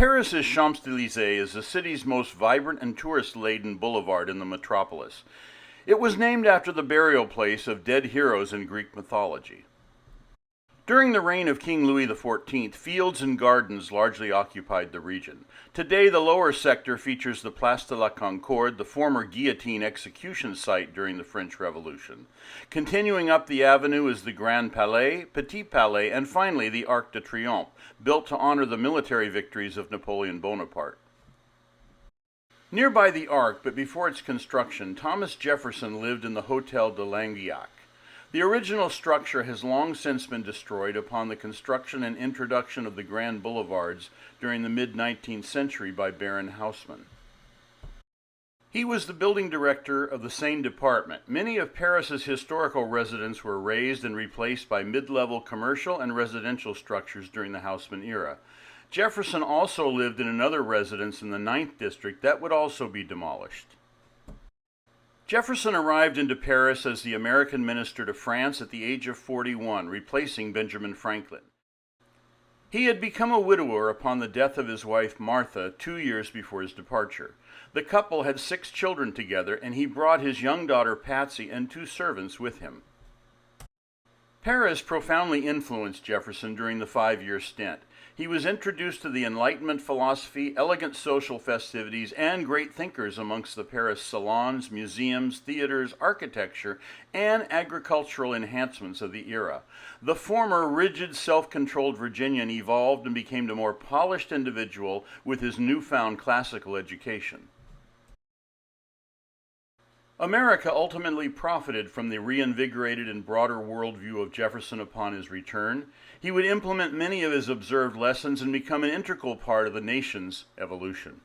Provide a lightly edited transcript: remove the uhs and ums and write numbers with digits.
Paris's Champs-Elysees is the city's most vibrant and tourist-laden boulevard in the metropolis. It was named after the burial place of dead heroes in Greek mythology. During the reign of King Louis XIV, fields and gardens largely occupied the region. Today, the lower sector features the Place de la Concorde, the former guillotine execution site during the French Revolution. Continuing up the avenue is the Grand Palais, Petit Palais, and finally the Arc de Triomphe, built to honor the military victories of Napoleon Bonaparte. Nearby the Arc, but before its construction, Thomas Jefferson lived in the Hotel de Langeac. The original structure has long since been destroyed upon the construction and introduction of the Grand Boulevards during the mid-19th century by Baron Haussmann. He was the building director of the Seine department. Many of Paris's historical residents were razed and replaced by mid-level commercial and residential structures during the Haussmann era. Jefferson also lived in another residence in the 9th district that would also be demolished. Jefferson arrived into Paris as the American minister to France at the age of 41, replacing Benjamin Franklin. He had become a widower upon the death of his wife Martha 2 years before his departure. The couple had 6 children together, and he brought his young daughter Patsy and 2 servants with him. Paris profoundly influenced Jefferson during the 5-year stint. He was introduced to the Enlightenment philosophy, elegant social festivities, and great thinkers amongst the Paris salons, museums, theaters, architecture, and agricultural enhancements of the era. The former rigid, self-controlled Virginian evolved and became a more polished individual with his newfound classical education. America ultimately profited from the reinvigorated and broader worldview of Jefferson upon his return. He would implement many of his observed lessons and become an integral part of the nation's evolution.